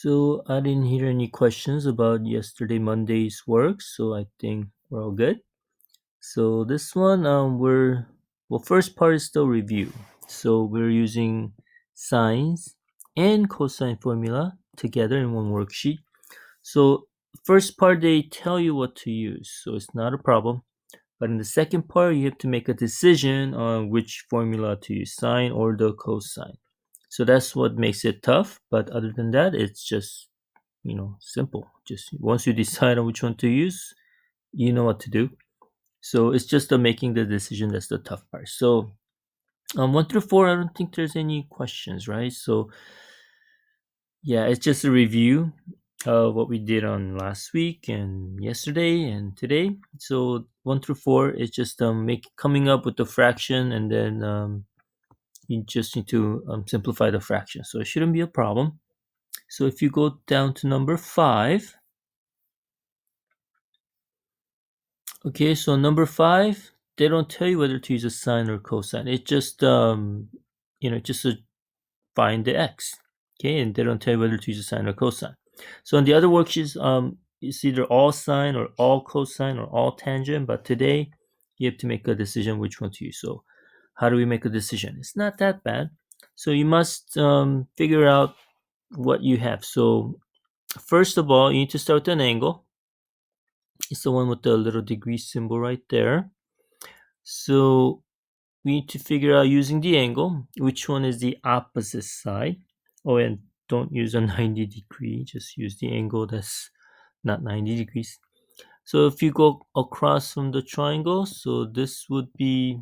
So I didn't hear any questions about yesterday Monday's work, so I think we're all good. So this one, first part is still review. So we're using sines and cosine formula together in one worksheet. So first part they tell you what to use, so it's not a problem. But in the second part, you have to make a decision on which formula to use, sine or the cosine. So that's what makes it tough. But other than that, it's just simple. Just once you decide on which one to use, you know what to do. So it's just the making the decision that's the tough part. So 1 through 4, I don't think there's any questions, right? So yeah, it's just a review of what we did on last week and yesterday and today. So 1 through 4 is just make coming up with the fraction, and then you just need to simplify the fraction. So it shouldn't be a problem. So if you go down to number 5, okay, so number 5, they don't tell you whether to use a sine or cosine. It just just find the x. Okay, and they don't tell you whether to use a sine or cosine. So in the other worksheets, it's either all sine or all cosine or all tangent. But today, you have to make a decision which one to use. So how do we make a decision? It's not that bad. So you must figure out what you have. So first of all, you need to start with an angle. It's the one with the little degree symbol right there. So we need to figure out using the angle which one is the opposite side. Oh, and don't use a 90 degree, just use the angle that's not 90 degrees. So if you go across from the triangle, so this would be,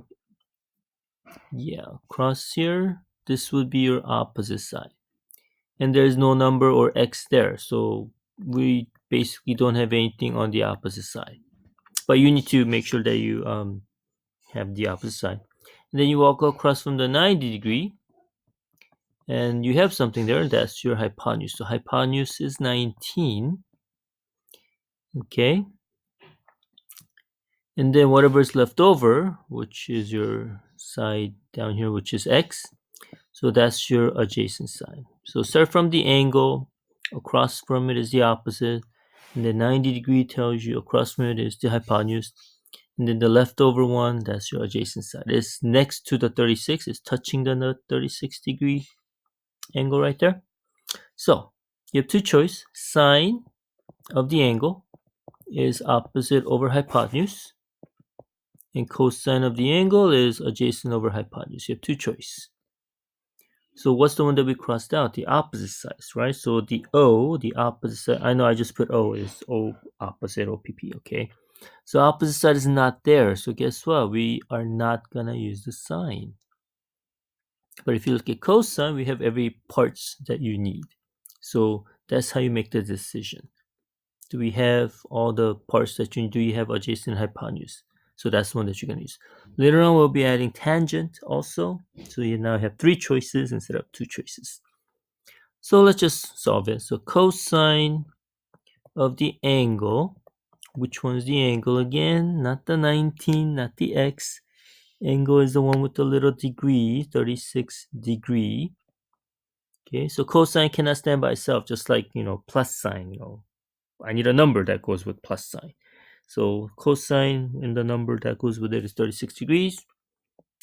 yeah, across here, this would be your opposite side. And there's no number or x there, so we basically don't have anything on the opposite side. But you need to make sure that you have the opposite side. And then you walk across from the 90 degree, and you have something there, that's your hypotenuse. So hypotenuse is 19. Okay, and then whatever is left over, which is your side down here, which is x, so that's your adjacent side. So start from the angle, across from it is the opposite, and the 90 degree tells you across from it is the hypotenuse, and then the leftover one, that's your adjacent side. It's next to the 36, it's touching the 36 degree angle right there. So you have two choices. Sine of the angle is opposite over hypotenuse, and cosine of the angle is adjacent over hypotenuse. You have two choices. So what's the one that we crossed out? The opposite sides, right? So the O, the opposite side, I know I just put O, is O opposite OPP, okay? So opposite side is not there. So guess what? We are not gonna use the sine. But if you look at cosine, we have every parts that you need. So that's how you make the decision. Do we have all the parts that you need? Do you have adjacent hypotenuse? So that's the one that you're going to use. Later on, we'll be adding tangent also. So you now have 3 choices instead of 2 choices. So let's just solve it. So cosine of the angle, which one's the angle again? Not the 19, not the x. Angle is the one with the little degree, 36 degree. Okay, so cosine cannot stand by itself, just like, plus sign, I need a number that goes with plus sign. So cosine and the number that goes with it is 36 degrees.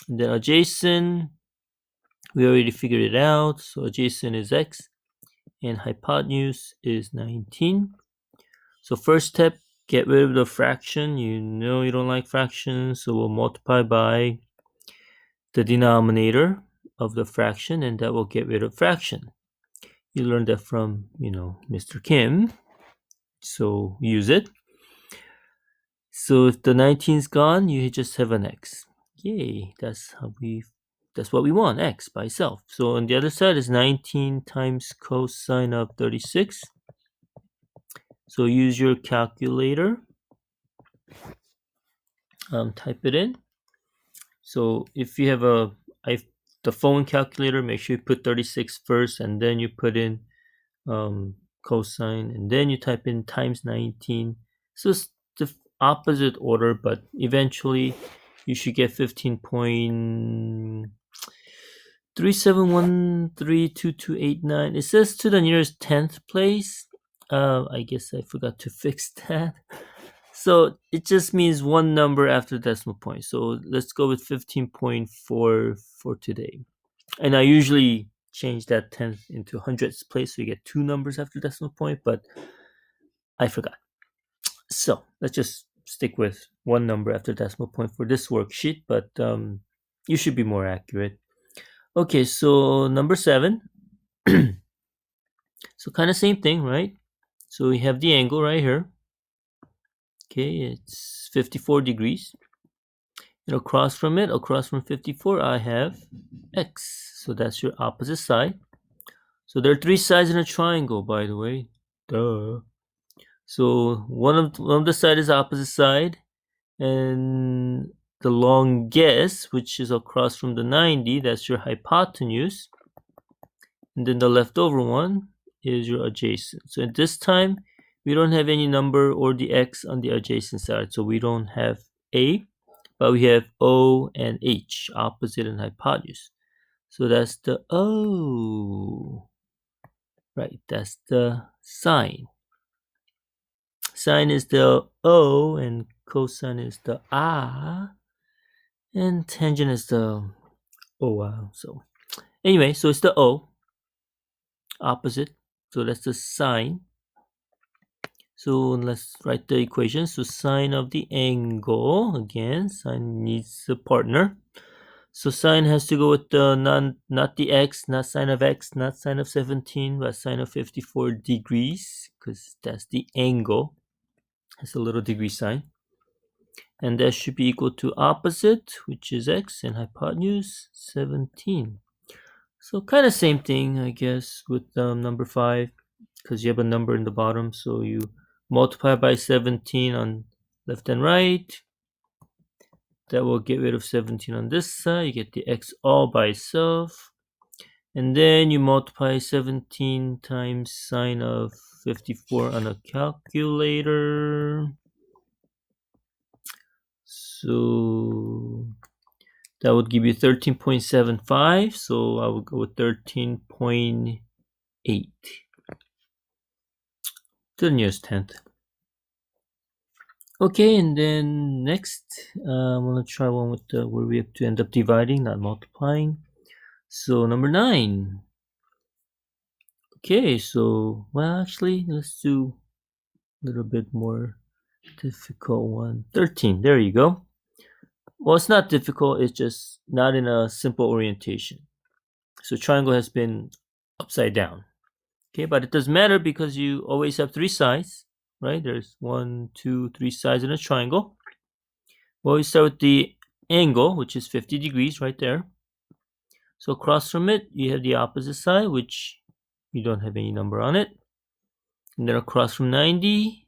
And then adjacent, we already figured it out. So adjacent is x and hypotenuse is 19. So first step, get rid of the fraction. You know you don't like fractions, so we'll multiply by the denominator of the fraction, and that will get rid of fraction. You learned that from, Mr. Kim. So use it. So if the 19 is gone, you just have an x. Yay, that's what we want, x by itself. So on the other side is 19 times cosine of 36. So use your calculator. Type it in. So if you have the phone calculator, make sure you put 36 first, and then you put in cosine, and then you type in times 19. So it's the opposite order, but eventually you should get 15.2 37132289. It says to the nearest 10th place. I guess I forgot to fix that. So it just means one number after decimal point. So let's go with 15.4 for today. And I usually change that 10th into hundredths place so you get two numbers after decimal point, but I forgot. So let's just stick with one number after decimal point for this worksheet, but you should be more accurate. Okay, so number 7. So kind of same thing, right? So we have the angle right here. Okay, it's 54 degrees. And across from 54, I have x. So that's your opposite side. So there are three sides in a triangle, by the way. Duh. So one of the side is opposite side, and the longest, which is across from the 90, that's your hypotenuse. And then the leftover one is your adjacent. So at this time, we don't have any number or the x on the adjacent side. So we don't have a, but we have O and H, opposite and hypotenuse. So that's the O. Right, that's the sine. Sine is the O and cosine is the A. And tangent is the O. So anyway, so it's the O, opposite. So that's the sine. So let's write the equation. So sine of the angle, again, sine needs a partner. So sine has to go with the not the x, not sine of x, not sine of 17, but sine of 54 degrees, because that's the angle. Has a little degree sign. And that should be equal to opposite, which is x, and hypotenuse, 17. So kind of same thing, I guess, with number 5, because you have a number in the bottom, so you multiply by 17 on left and right. That will get rid of 17 on this side. You get the x all by itself. And then you multiply 17 times sine of 54 on a calculator. So that would give you 13.75. So I would go with 13.8 to the nearest tenth. Okay, and then next, I'm gonna try one with where we have to end up dividing, not multiplying. So number 9. Okay, so well, actually, let's do a little bit more difficult one. 13. There you go. Well, it's not difficult. It's just not in a simple orientation. So triangle has been upside down. Okay, but it doesn't matter because you always have three sides, right? There's 1, 2, 3 sides in a triangle. Well, we start with the angle, which is 50 degrees right there. So across from it, you have the opposite side, which you don't have any number on it. And then across from 90,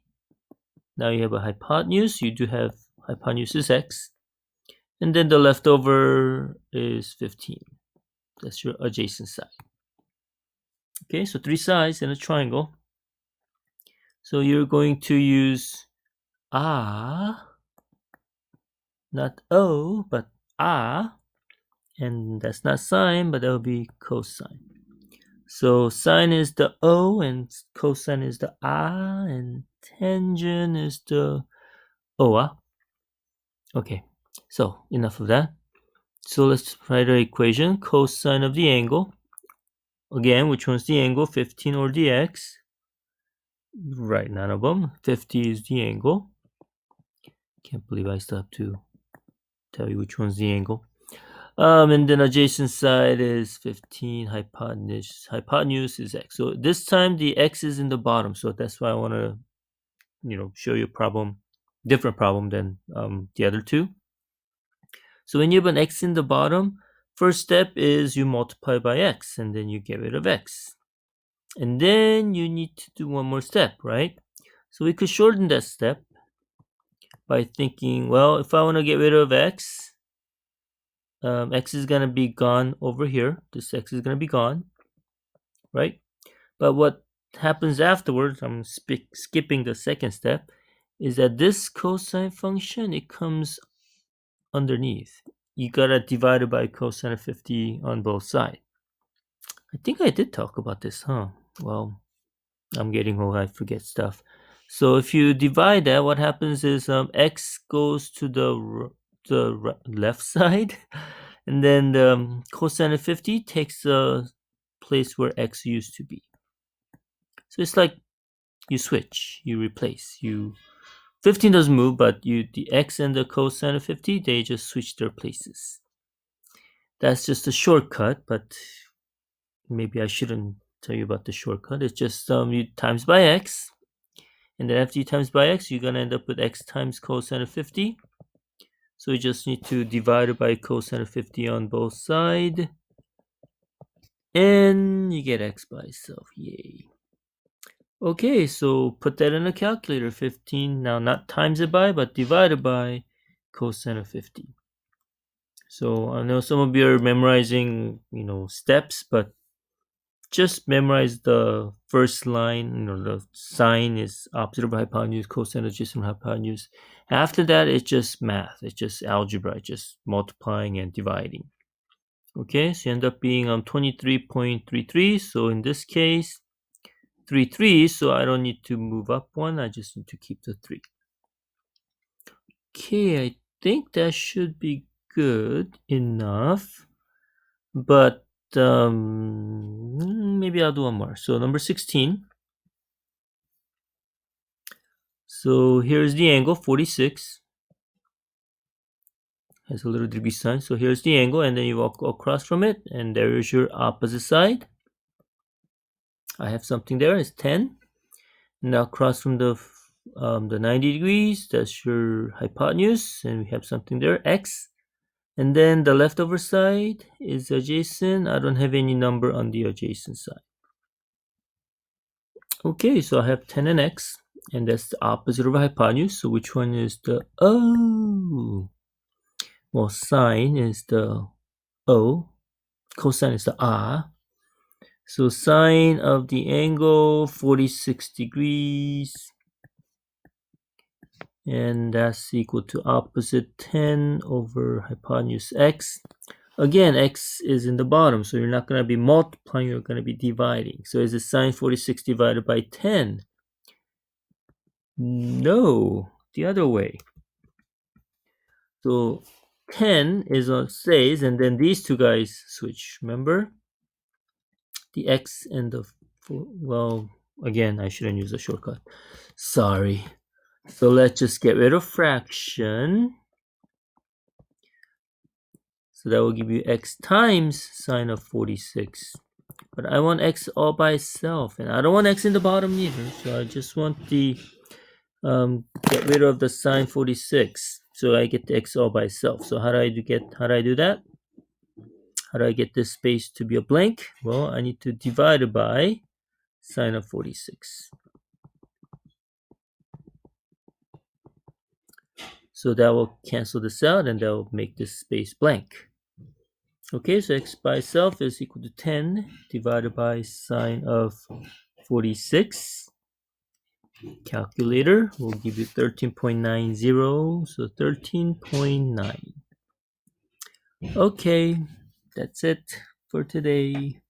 now you have a hypotenuse. You do have hypotenuse is x. And then the leftover is 15. That's your adjacent side. Okay, so three sides in a triangle. So you're going to use A, not O, but A. And that's not sine, but that will be cosine. So sine is the O and cosine is the A and tangent is the OA. Okay, so enough of that. So let's write our equation. Cosine of the angle. Again, which one's the angle? 15 or the x? Right, none of them. 50 is the angle. Can't believe I still have to tell you which one's the angle. And then adjacent side is 15, hypotenuse is x. So this time the x is in the bottom, so that's why I want to, show you a problem, different problem than the other two. So when you have an x in the bottom, first step is you multiply by x, and then you get rid of x. And then you need to do one more step, right? So we could shorten that step by thinking, well, if I want to get rid of x, x is going to be gone over here. This x is going to be gone, right? But what happens afterwards, I'm skipping the second step, is that this cosine function, it comes underneath. you gotta divide it by cosine of 50 on both sides. I think I did talk about this, huh? Well, I'm getting old, I forget stuff. So if you divide that, what happens is x goes to the left side, and then the cosine of 50 takes the place where x used to be. So it's like you switch, you replace. 15 doesn't move, but the x and the cosine of 50, they just switch their places. That's just a shortcut, but maybe I shouldn't tell you about the shortcut. It's just you times by x, and then after you times by x, you're gonna end up with x times cosine of 50. So you just need to divide it by cosine of 50 on both sides, and you get x by itself. Yay. Okay, so put that in a calculator. 15, now not times it by, but divided by cosine of 50. So I know some of you are memorizing, steps, but just memorize the first line. The sine is opposite of hypotenuse, cosine is adjacent to hypotenuse. After that, it's just math. It's just algebra. It's just multiplying and dividing. Okay, so you end up being 23.33. So in this case, 3 3. So I don't need to move up one. I just need to keep the 3. Okay, I think that should be good enough. But maybe I'll do one more. So number 16. So here's the angle, 46. Has a little degree sign. So here's the angle, and then you walk across from it, and there is your opposite side. I have something there, it's 10. Now across from the 90 degrees, that's your hypotenuse, and we have something there, x. And then the leftover side is adjacent. I don't have any number on the adjacent side. Okay, so I have 10 and x, and that's the opposite of hypotenuse. So which one is the O? Well, sine is the O, cosine is the A. So sine of the angle, 46 degrees, and that's equal to opposite 10 over hypotenuse x. Again, x is in the bottom, so you're not going to be multiplying, you're going to be dividing. So is it sine 46 divided by 10? No, the other way. So 10 is on stays, and then these two guys switch, remember? The x and the, well, again, I shouldn't use a shortcut. Sorry. So let's just get rid of fraction. So that will give you x times sine of 46. But I want x all by itself, and I don't want x in the bottom either. So I just want the get rid of the sine 46. So I get the x all by itself. So how do I do that? How do I get this space to be a blank? Well, I need to divide it by sine of 46. So that will cancel this out, and that will make this space blank. Okay, so x by itself is equal to 10 divided by sine of 46. Calculator will give you 13.90, so 13.9. Okay, that's it for today.